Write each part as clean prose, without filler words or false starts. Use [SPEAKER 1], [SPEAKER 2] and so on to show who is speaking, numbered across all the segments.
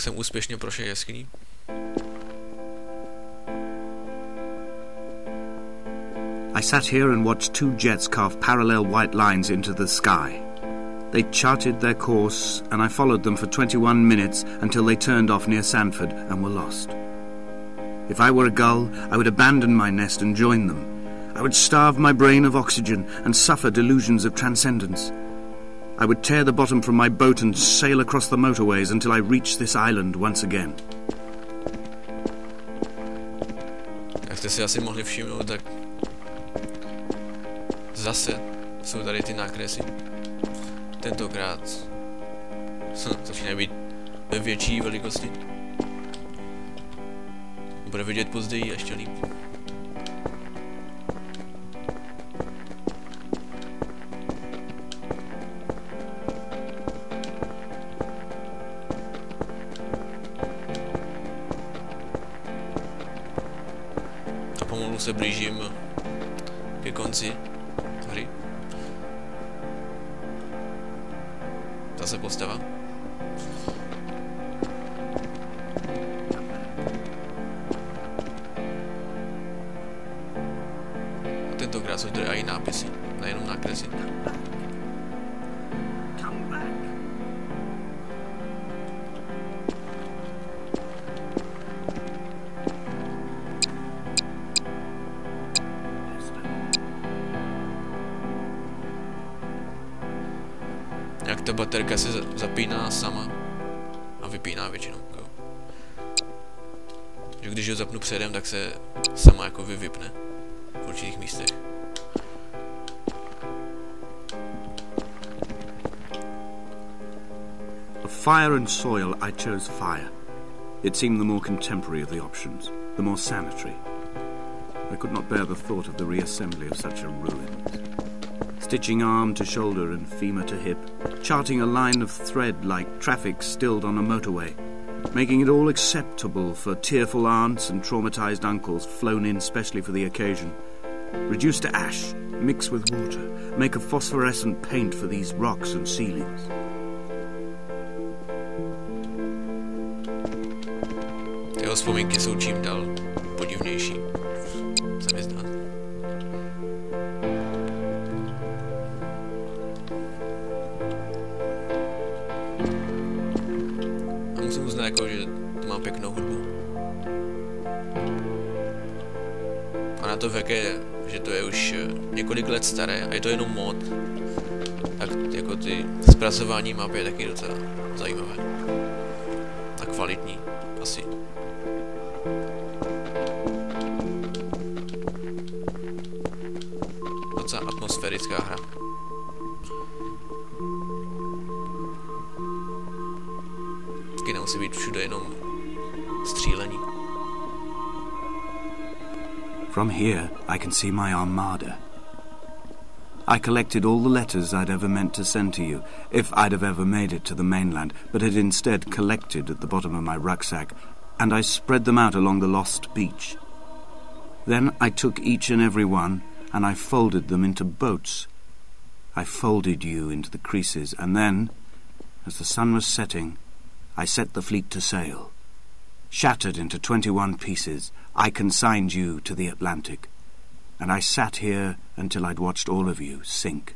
[SPEAKER 1] jsem úspěšně prošel jeskyní.
[SPEAKER 2] I sat here and watched two jets carve parallel white lines into the sky. They charted their course, and I followed them for 21 minutes until they turned off near Sandford and were lost. If I were a gull, I would abandon my nest and join them. I would starve my brain of oxygen and suffer delusions of transcendence. I would tear the bottom from my boat and sail across the motorways until I reached this island once again.
[SPEAKER 1] Jak jste si asi mohli všimnout, tak zase jsou tady ty nákresy. Tentokrát začínají být ve větší velikosti. Bude vidět později ještě líp. A pomalu se blížím ke konci hry. Zase postava. A tentokrát jsou tady i nápisy, nejenom nákresy. Jak ta baterka se zapíná sama a vypíná většinou. Že když ho zapnu předem, tak se sama jako vypne v určitých místech.
[SPEAKER 2] Of fire and soil, I chose fire. It seemed the more contemporary of the options, the more sanitary. I could not bear the thought of the reassembly of such a ruin. Stitching arm to shoulder and femur to hip, charting a line of thread like traffic stilled on a motorway, making it all acceptable for tearful aunts and traumatized uncles flown in specially for the occasion. Reduce to ash, mix with water, make a phosphorescent paint for these rocks and ceilings.
[SPEAKER 1] Tyho vzpomínky jsou čím dál podivnější, se mi zdá. A musím uznat, jako, že to má pěknou hudbu. A na to jaké, že to je už několik let staré a je to jenom mod, tak jako ty zpracování map je taky docela zajímavé. A kvalitní, asi. Docela atmosférická hra. Taky nemusí být všude jenom střílení.
[SPEAKER 2] From here, I can see my armada. I collected all the letters I'd ever meant to send to you, if I'd have ever made it to the mainland, but had instead collected at the bottom of my rucksack, and I spread them out along the lost beach. Then I took each and every one, and I folded them into boats. I folded you into the creases, and then, as the sun was setting, I set the fleet to sail. Shattered into 21 pieces, I consigned you to the Atlantic, and I sat here until I'd watched all of you sink.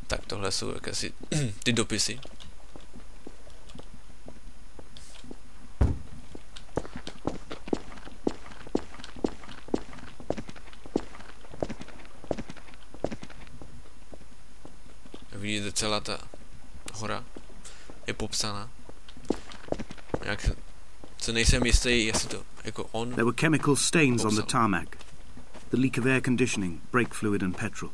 [SPEAKER 1] Tak tohle jsou jakési ty dopisy. Vidíte, celá ta hora je popsaná. Jak co nejsem jistý, jestli to jako on.
[SPEAKER 2] There were chemical stains on the tarmac. The leak of air conditioning, brake fluid and petrol.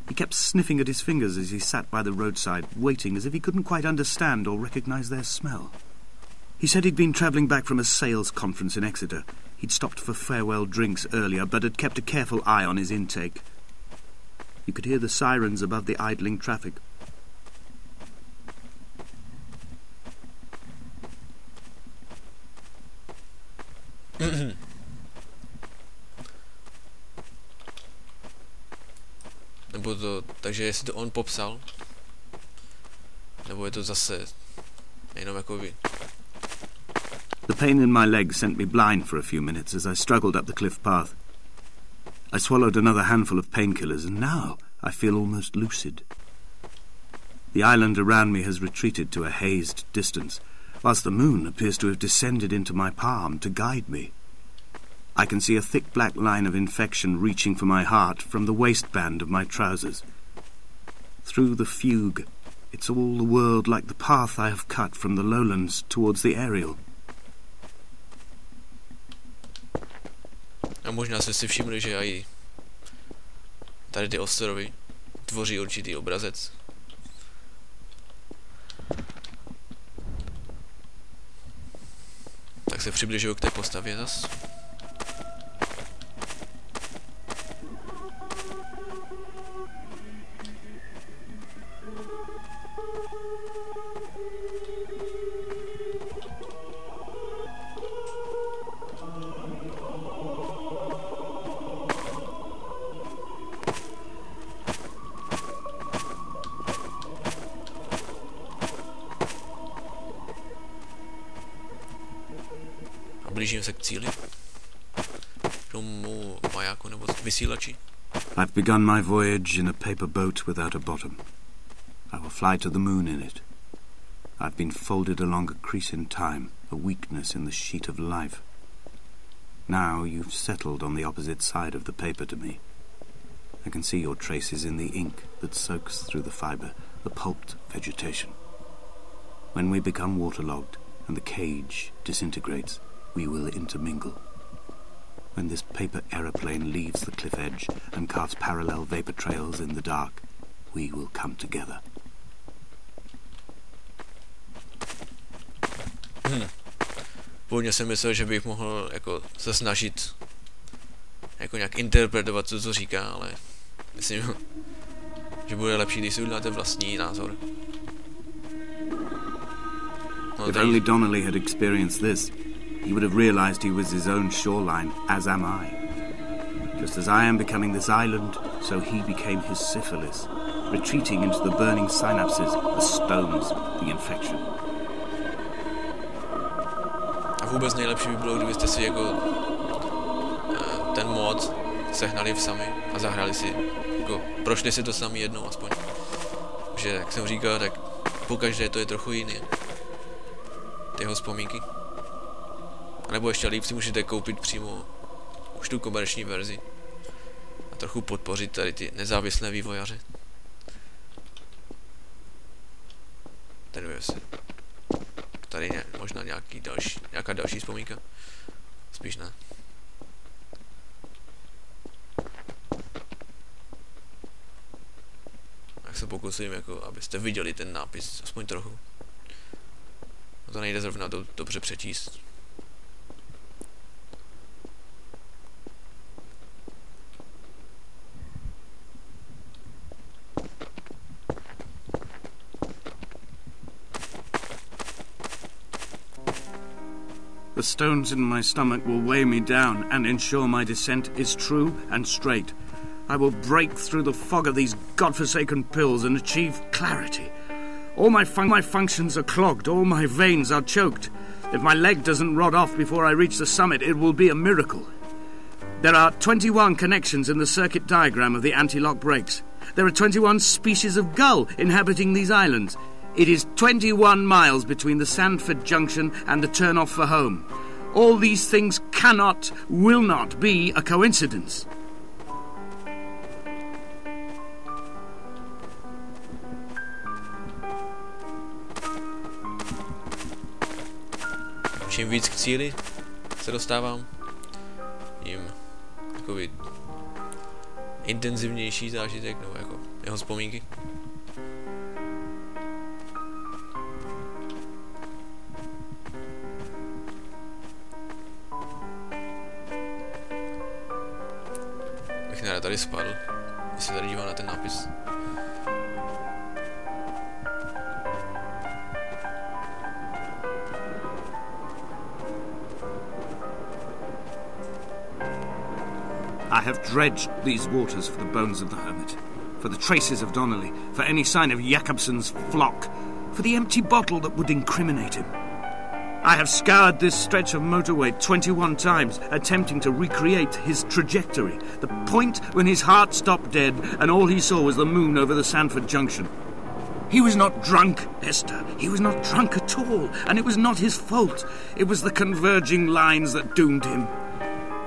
[SPEAKER 2] He kept sniffing at his fingers as he sat by the roadside, waiting as if he couldn't quite understand or recognize their smell. He said he'd been travelling back from a sales conference in Exeter. He'd stopped for farewell drinks earlier, but had kept a careful eye on his intake. You could hear the sirens above the idling traffic.
[SPEAKER 1] Nebo to Takže jestli to on popsal, nebo je to zase jenom jako vy.
[SPEAKER 2] The pain in my leg sent me blind for a few minutes as I struggled up the cliff path. I swallowed another handful of painkillers, and now I feel almost lucid. The island around me has retreated to a hazed distance, whilst the moon appears to have descended into my palm to guide me. I can see a thick black line of infection reaching for my heart from the waistband of my trousers. Through the fugue, it's all the world like the path I have cut from the lowlands towards the aerial.
[SPEAKER 1] A možná jste si všimli, že i tady ty ostrovy tvoří určitý obrazec. Tak se přibližuju k té postavě zas. Blížím se k cíli. K tomu majáku nebo vysílači.
[SPEAKER 2] I've begun my voyage in a paper boat without a bottom. I will fly to the moon in it. I've been folded along a crease in time, a weakness in the sheet of life. Now you've settled on the opposite side of the paper to me. I can see your traces in the ink that soaks through the fibre, the pulped vegetation. When we become waterlogged and the cage disintegrates, we will intermingle. When this paper aeroplane leaves the cliff edge and carves parallel vapor trails in the dark, we will come together.
[SPEAKER 1] Původně jsem myslel, že bych mohl jako se snažit jako nějak interpretovat to, co říká, ale myslím, že bude lepší, když si uděláte vlastní názor.
[SPEAKER 2] No, if only Donnelly had experienced this, he would have realized he was his own shoreline, as am I. Just as I am becoming this island, so he became his syphilis, retreating into the burning synapses, the stones, the infection.
[SPEAKER 1] A vůbec nejlepší by bylo, kdybyste si jako ten mod sehnali v sami a zahrali si, jako prošli si to sami jednou aspoň. Že, jak jsem říkal, tak pokaždé to je trochu jiný. Ty jeho vzpomínky. A nebo ještě líp si můžete koupit přímo už tu komerční verzi. A trochu podpořit tady ty nezávislé vývojáře. Ten si. Tady možná nějaká další vzpomínka. Spíš ne. Tak se pokusím, jako, abyste viděli ten nápis, aspoň trochu. No to nejde zrovna dobře přečíst.
[SPEAKER 2] The stones in my stomach will weigh me down and ensure my descent is true and straight. I will break through the fog of these godforsaken pills and achieve clarity. All my functions are clogged, all my veins are choked. If my leg doesn't rot off before I reach the summit, it will be a miracle. There are 21 connections in the circuit diagram of the anti-lock brakes. There are 21 species of gull inhabiting these islands. It is 21 miles between the Sandford Junction and the turn-off for home. All these things cannot, will not be a coincidence.
[SPEAKER 1] Čím víc k cíli se dostávám, tím takový intenzivnější zážitek, nebo jako jeho vzpomínky. Bych nerad tady spadl, když se tady dívám na ten nápis.
[SPEAKER 2] I have dredged these waters for the bones of the hermit. for the traces of Donnelly, for any sign of Jakobsen's flock, for the empty bottle that would incriminate him. I have scoured this stretch of motorway 21 times, attempting to recreate his trajectory, the point when his heart stopped dead and all he saw was the moon over the Sanford Junction. He was not drunk, Esther. He was not drunk at all, and it was not his fault. It was the converging lines that doomed him.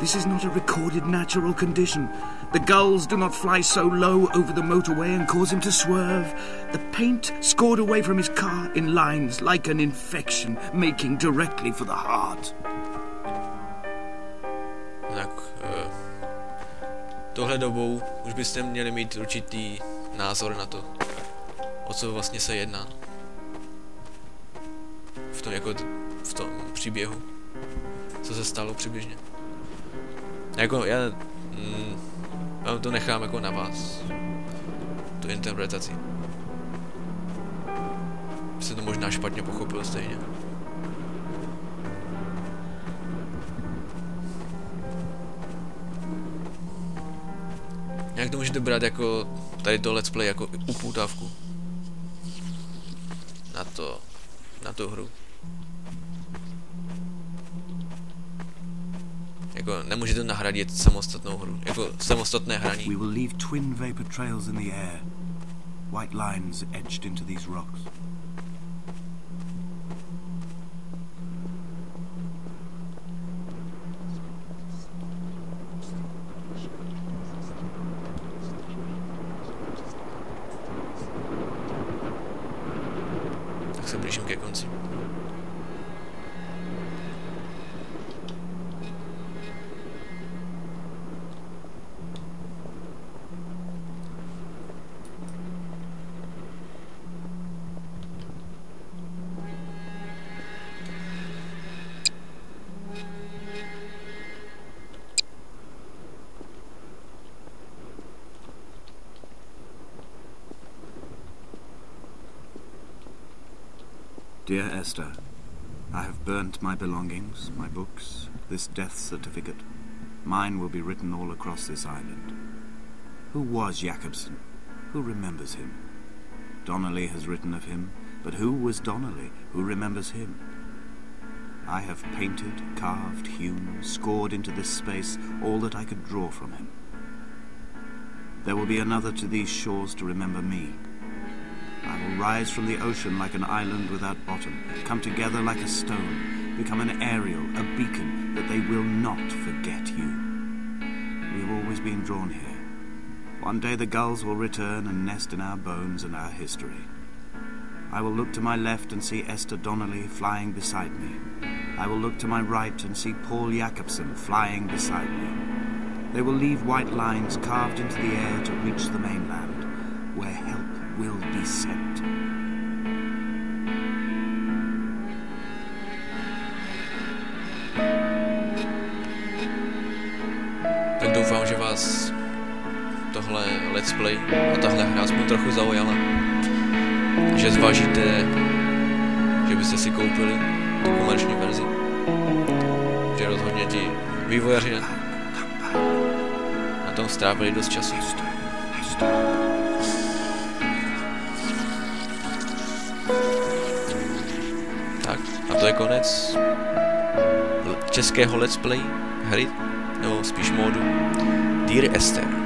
[SPEAKER 2] This is not a recorded natural condition. The gulls do not fly so low over the motorway and cause him to swerve. The paint scored away from his car in lines like an infection, making directly for the heart.
[SPEAKER 1] Tak, tohle dobou už byste měli mít určitý názor na to, o co vlastně se jedná. V tom příběhu. Co se stalo přibližně. Já to nechám jako na vás. Tu interpretaci. Jste to možná špatně pochopil stejně. Jak to můžete brát jako tady to let's play jako upoutávku na tu hru. Jako nemůžete nahradit samostatnou hru, jako samostatné hraní.
[SPEAKER 2] We will leave twin vapor trails in the air, white lines etched into these rocks.
[SPEAKER 1] Tak se blížím ke konci.
[SPEAKER 2] Dear Esther, I have burnt my belongings, my books, this death certificate. Mine will be written all across this island. Who was Jakobsen? Who remembers him? Donnelly has written of him, but who was Donnelly? Who remembers him? I have painted, carved, hewn, scored into this space all that I could draw from him. There will be another to these shores to remember me. I will rise from the ocean like an island without bottom, come together like a stone, become an aerial, a beacon, that they will not forget you. We have always been drawn here. One day the gulls will return and nest in our bones and our history. I will look to my left and see Esther Donnelly flying beside me. I will look to my right and see Paul Jakobsen flying beside me. They will leave white lines carved into the air to reach the mainland, where help will be sent.
[SPEAKER 1] Tak doufám, že vás tohle let's play a tahle hra aspoň trochu zaujala. Že zvážíte, že byste si koupili tu komerční verzi. Že rozhodně ti vývojáři na tom strávili dost času. Tak, a to je konec českého let's play hry, nebo spíš módu Díky, Esther.